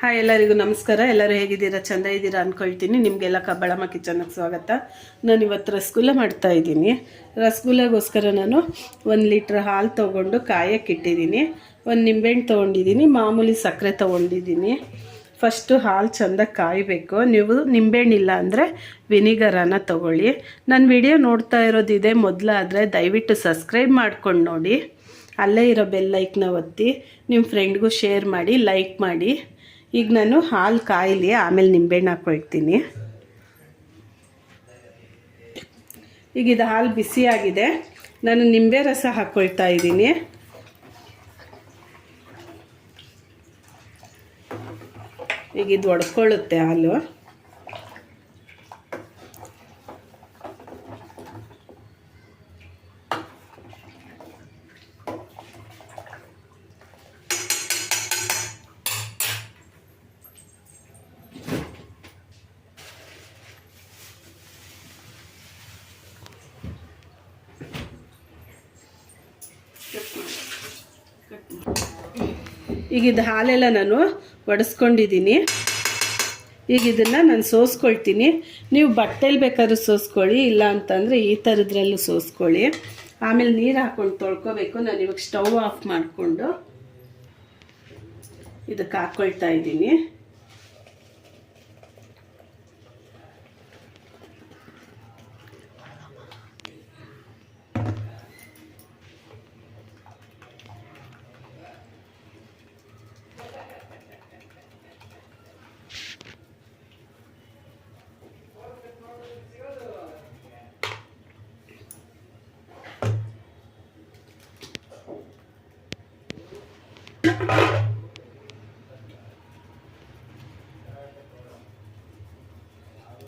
Hi ಎಲ್ಲರಿಗೂ ನಮಸ್ಕಾರ. ಎಲ್ಲರೂ ಹೇಗಿದ್ದೀರಾ? ಚೆಂದ ಇದ್ದೀರಾ ಅಂದ್ಕೊಳ್ತೀನಿ. ನಿಮಗೆಲ್ಲ ಕಬ್ಬಳಮ್ಮ ಕಿಚನ್ಗೆ ಸ್ವಾಗತ. ನಾನು ಇವತ್ತು ರಸಗುಲ್ಲ ಮಾಡ್ತಾಯಿದ್ದೀನಿ. ರಸಗುಲ್ಲಗೋಸ್ಕರ ನಾನು 1 ಲೀಟ್ರ್ ಹಾಲು ತೊಗೊಂಡು ಕಾಯಕ್ಕಿಟ್ಟಿದ್ದೀನಿ. 1 ನಿಂಬೆಹಣ್ಣು ತೊಗೊಂಡಿದ್ದೀನಿ, ಮಾಮೂಲಿ ಸಕ್ಕರೆ ತೊಗೊಂಡಿದ್ದೀನಿ. ಫಸ್ಟು ಹಾಲು ಚೆಂದ ಕಾಯಬೇಕು. ನೀವು ನಿಂಬೆಹಣ್ಣಿಲ್ಲ ಅಂದರೆ ವಿನಿಗರನ್ನು ತೊಗೊಳ್ಳಿ. ನನ್ನ ವಿಡಿಯೋ ನೋಡ್ತಾ ಇರೋದಿದೆ ಮೊದಲಾದರೆ ದಯವಿಟ್ಟು ಸಬ್ಸ್ಕ್ರೈಬ್ ಮಾಡ್ಕೊಂಡು ನೋಡಿ. ಅಲ್ಲೇ ಇರೋ ಬೆಲ್ ಐಕ್ನ ಒತ್ತಿ ನಿಮ್ಮ ಫ್ರೆಂಡ್ಗೂ ಶೇರ್ ಮಾಡಿ, ಲೈಕ್ ಮಾಡಿ. ಈಗ ನಾನು ಹಾಲು ಕಾಯಲಿ, ಆಮೇಲೆ ನಿಂಬೆಹಣ್ಣು ಹಾಕ್ಕೊಳ್ತೀನಿ. ಈಗ ಇದು ಹಾಲು ಬಿಸಿಯಾಗಿದೆ. ನಾನು ನಿಂಬೆ ರಸ ಹಾಕ್ಕೊಳ್ತಾ ಇದ್ದೀನಿ. ಈಗ ಇದು ಒಡ್ಕೊಳ್ಳುತ್ತೆ ಹಾಲು. ಈಗ ಇದು ಹಾಲೆಲ್ಲ ನಾನು ಒಡಿಸ್ಕೊಂಡಿದ್ದೀನಿ. ಈಗ ಇದನ್ನು ನಾನು ಸೋಸ್ಕೊಳ್ತೀನಿ. ನೀವು ಬಟ್ಟೆಲಿ ಬೇಕಾದ್ರೂ ಸೋಸ್ಕೊಳ್ಳಿ, ಇಲ್ಲ ಅಂತಂದರೆ ಈ ಥರದ್ರಲ್ಲೂ ಸೋಸ್ಕೊಳ್ಳಿ. ಆಮೇಲೆ ನೀರು ಹಾಕ್ಕೊಂಡು ತೊಳ್ಕೊಬೇಕು. ನಾನು ಇವಾಗ ಸ್ಟವ್ ಆಫ್ ಮಾಡಿಕೊಂಡು ಇದಕ್ಕೆ ಹಾಕ್ಕೊಳ್ತಾ ಇದ್ದೀನಿ.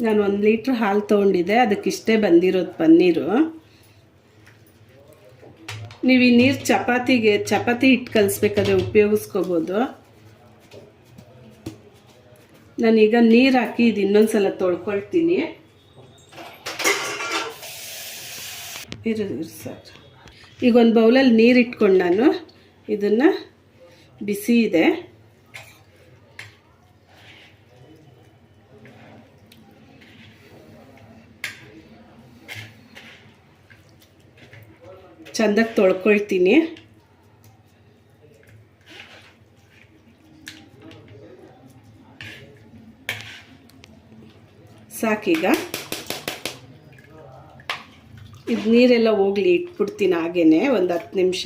ನಾನು 1 ಲೀಟ್ರ್ ಹಾಲು ತೊಗೊಂಡಿದ್ದೆ, ಅದಕ್ಕಿಷ್ಟೇ ಬಂದಿರೋದು ಪನ್ನೀರು. ನೀವು ಈ ನೀರು ಚಪಾತಿ ಹಿಟ್ಟು ಕಲಿಸ್ಬೇಕಾದ್ರೆ ಉಪಯೋಗಿಸ್ಕೋಬೋದು. ನಾನೀಗ ನೀರು ಹಾಕಿ ಇದು ಇನ್ನೊಂದು ಸಲ ತೊಳ್ಕೊಳ್ತೀನಿ. ಸರ್, ಈಗ ಒಂದು ಬೌಲಲ್ಲಿ ನೀರು ಇಟ್ಕೊಂಡು ನಾನು ಇದನ್ನು ಬಿಸಿ ಇದೆ, ಚೆಂದಾಗಿ ತೊಳ್ಕೊಳ್ತೀನಿ. ಸಾಕೀಗ ಇದು ನೀರೆಲ್ಲ ಹೋಗ್ಲಿ, ಇಟ್ಬಿಡ್ತೀನಿ ಹಾಗೇನೆ ಒಂದು 10 ನಿಮಿಷ.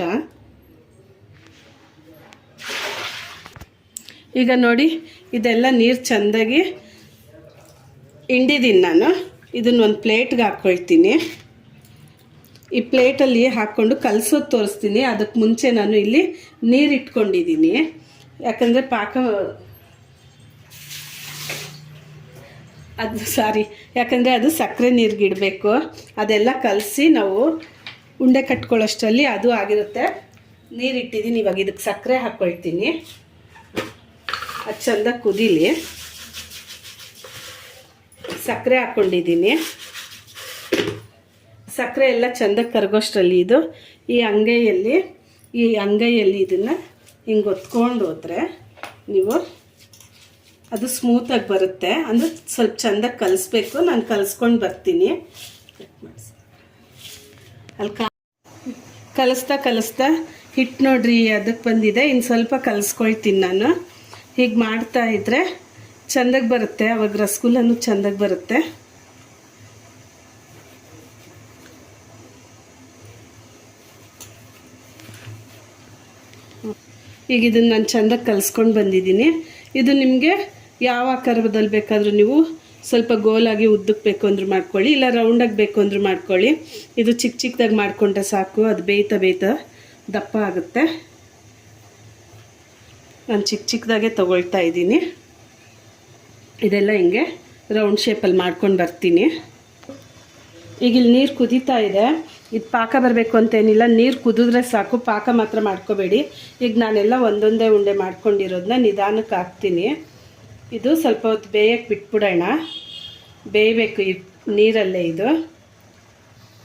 ಈಗ ನೋಡಿ, ಇದೆಲ್ಲ ನೀರು ಚೆಂದಾಗಿ ಹಿಂಡಿದ್ದೀನಿ ನಾನು. ಇದನ್ನು ಒಂದು ಪ್ಲೇಟ್ಗೆ ಹಾಕ್ಕೊಳ್ತೀನಿ. ಈ ಪ್ಲೇಟಲ್ಲಿ ಹಾಕ್ಕೊಂಡು ಕಲಸೋದು ತೋರಿಸ್ತೀನಿ. ಅದಕ್ಕೆ ಮುಂಚೆ ನಾನು ಇಲ್ಲಿ ನೀರು ಇಟ್ಕೊಂಡಿದ್ದೀನಿ, ಯಾಕಂದರೆ ಯಾಕಂದರೆ ಅದು ಸಕ್ಕರೆ ನೀರಿಗೆ ಇಡಬೇಕು. ಅದೆಲ್ಲ ಕಲಸಿ ನಾವು ಉಂಡೆ ಕಟ್ಕೊಳ್ಳೋಷ್ಟರಲ್ಲಿ ಅದು ಆಗಿರುತ್ತೆ. ನೀರು ಇಟ್ಟಿದ್ದೀನಿ. ಇವಾಗ ಇದಕ್ಕೆ ಸಕ್ಕರೆ ಹಾಕ್ಕೊಳ್ತೀನಿ. ಅದು ಚೆಂದ ಕುದೀಲಿ. ಸಕ್ಕರೆ ಹಾಕ್ಕೊಂಡಿದ್ದೀನಿ. ಸಕ್ಕರೆ ಎಲ್ಲ ಚೆಂದ ಕರಗೋಷ್ಟರಲ್ಲಿ ಇದು ಈ ಅಂಗೈಯಲ್ಲಿ ಇದನ್ನು ಹಿಂಗೆ ಒತ್ಕೊಂಡು ಹೋದರೆ ನೀವು ಅದು ಸ್ಮೂತಾಗಿ ಬರುತ್ತೆ. ಅಂದರೆ ಸ್ವಲ್ಪ ಚೆಂದ ಕಲಿಸ್ಬೇಕು. ನಾನು ಕಲಿಸ್ಕೊಂಡು ಬರ್ತೀನಿ. ಅಲ್ಲಿ ಕಲಿಸ್ತಾ ಹಿಟ್ಟು ನೋಡ್ರಿ ಅದಕ್ಕೆ ಬಂದಿದೆ. ಇನ್ನು ಸ್ವಲ್ಪ ಕಲಿಸ್ಕೊಳ್ತೀನಿ ನಾನು. ಹೀಗೆ ಮಾಡ್ತಾಯಿದ್ರೆ ಚೆಂದಾಗಿ ಬರುತ್ತೆ. ಅವಾಗ ರಸಗುಲ್ಲನೂ ಚೆಂದಾಗಿ ಬರುತ್ತೆ. ಈಗ ಇದನ್ನು ನಾನು ಚೆಂದಾಗಿ ಕಲಿಸ್ಕೊಂಡು ಬಂದಿದ್ದೀನಿ. ಇದು ನಿಮಗೆ ಯಾವ ಆಕಾರದಲ್ಲಿ ಬೇಕಾದರೂ ನೀವು ಸ್ವಲ್ಪ ಗೋಲಾಗಿ ಉದ್ದಕ್ಕೆ ಬೇಕು ಅಂದ್ರೂ ಮಾಡ್ಕೊಳ್ಳಿ, ಇಲ್ಲ ರೌಂಡಾಗಿ ಬೇಕು ಅಂದ್ರೂ ಮಾಡ್ಕೊಳ್ಳಿ. ಇದು ಚಿಕ್ಕದಾಗಿ ಮಾಡಿಕೊಂಡ್ರೆ ಸಾಕು. ಅದು ಬೇಯ್ತಾ ದಪ್ಪ ಆಗುತ್ತೆ. ನಾನು ಚಿಕ್ಕದಾಗೆ ತೊಗೊಳ್ತಾ ಇದ್ದೀನಿ. ಇದೆಲ್ಲ ಹಿಂಗೆ ರೌಂಡ್ ಶೇಪಲ್ಲಿ ಮಾಡ್ಕೊಂಡು ಬರ್ತೀನಿ. ಈಗ ಇಲ್ಲಿ ನೀರು ಕುದೀತಾ ಇದೆ. ಇದು ಪಾಕ ಬರಬೇಕು ಅಂತೇನಿಲ್ಲ, ನೀರು ಕುದಿದ್ರೆ ಸಾಕು, ಪಾಕ ಮಾತ್ರ ಮಾಡ್ಕೋಬೇಡಿ. ಈಗ ನಾನೆಲ್ಲ ಒಂದೊಂದೇ ಉಂಡೆ ಮಾಡ್ಕೊಂಡಿರೋದನ್ನ ನಿಧಾನಕ್ಕೆ ಹಾಕ್ತೀನಿ. ಇದು ಸ್ವಲ್ಪ ಹೊತ್ತು ಬೇಯಕ್ಕೆ ಬಿಟ್ಬಿಡೋಣ. ಬೇಯಬೇಕು ಈ ನೀರಲ್ಲೇ, ಇದು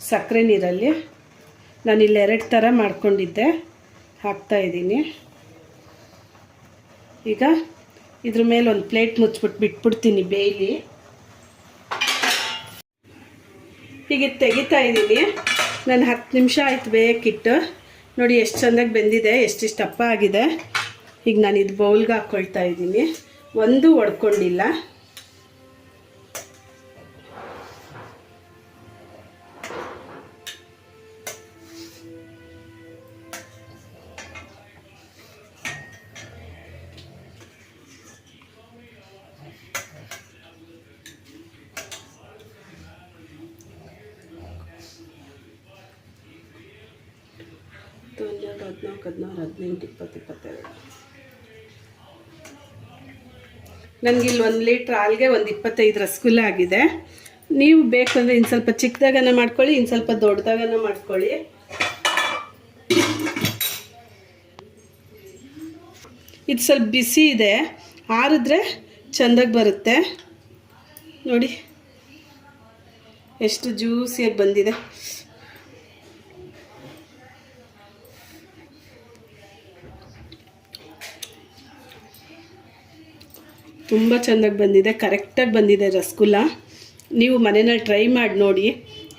ಸಕ್ಕರೆ ನೀರಲ್ಲಿ. ನಾನಿಲ್ಲಿ 2 ಥರ ಮಾಡ್ಕೊಂಡಿದ್ದೆ, ಹಾಕ್ತಾಯಿದ್ದೀನಿ. ಈಗ ಇದ್ರ ಮೇಲೆ ಒಂದು ಪ್ಲೇಟ್ ಮುಚ್ಚಿಬಿಟ್ಟು ಬಿಟ್ಬಿಡ್ತೀನಿ ಬೇಯಲಿ. ಹೀಗೆ ತೆಗಿತಾ ಇದ್ದೀನಿ. ನಾನು 10 ನಿಮಿಷ ಆಯ್ತು ಬೇಯಕ್ಕಿಟ್ಟು. ನೋಡಿ ಎಷ್ಟು ಚೆಂದಾಗಿ ಬೆಂದಿದೆ, ಎಷ್ಟಿಷ್ಟು ದಪ್ಪ ಆಗಿದೆ. ಈಗ ನಾನು ಇದು ಬೌಲ್ಗೆ ಹಾಕ್ಕೊಳ್ತಾ ಇದ್ದೀನಿ. ಒಂದು ಒಡ್ಕೊಂಡಿಲ್ಲ. ನನಗಿಲ್ಲಿ 1 ಲೀಟ್ರ್ ಹಾಲಿಗೆ ಒಂದು 25 ರಸಗುಲ್ಲ ಆಗಿದೆ. ನೀವು ಬೇಕಂದರೆ ಇನ್ನು ಸ್ವಲ್ಪ ಚಿಕ್ಕದಾಗನ ಮಾಡ್ಕೊಳ್ಳಿ, ಇನ್ನು ಸ್ವಲ್ಪ ದೊಡ್ಡದಾಗನ ಮಾಡ್ಕೊಳ್ಳಿ. ಇದು ಸ್ವಲ್ಪ ಬಿಸಿ ಇದೆ, ಆರಿದ್ರೆ ಚೆಂದಾಗಿ ಬರುತ್ತೆ. ನೋಡಿ ಎಷ್ಟು ಜ್ಯೂಸಿಯಾಗಿ ಬಂದಿದೆ. ತುಂಬ ಚೆಂದಾಗಿ ಬಂದಿದೆ, ಕರೆಕ್ಟಾಗಿ ಬಂದಿದೆ ರಸಗುಲ್ಲ. ನೀವು ಮನೆಯಲ್ಲಿ ಟ್ರೈ ಮಾಡಿ ನೋಡಿ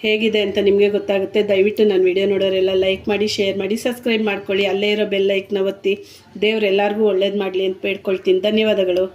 ಹೇಗಿದೆ ಅಂತ ನಿಮಗೆ ಗೊತ್ತಾಗುತ್ತೆ. ದಯವಿಟ್ಟು ನನ್ನ ವಿಡಿಯೋ ನೋಡೋರೆಲ್ಲ ಲೈಕ್ ಮಾಡಿ, ಶೇರ್ ಮಾಡಿ, ಸಬ್ಸ್ಕ್ರೈಬ್ ಮಾಡ್ಕೊಳ್ಳಿ. ಅಲ್ಲೇ ಇರೋ ಬೆಲ್ ಐಕ್ನ ಒತ್ತಿ. ದೇವ್ರು ಎಲ್ಲರಿಗೂ ಒಳ್ಳೇದು ಮಾಡಲಿ ಅಂತ ಬೇಡ್ಕೊಳ್ತೀನಿ. ಧನ್ಯವಾದಗಳು.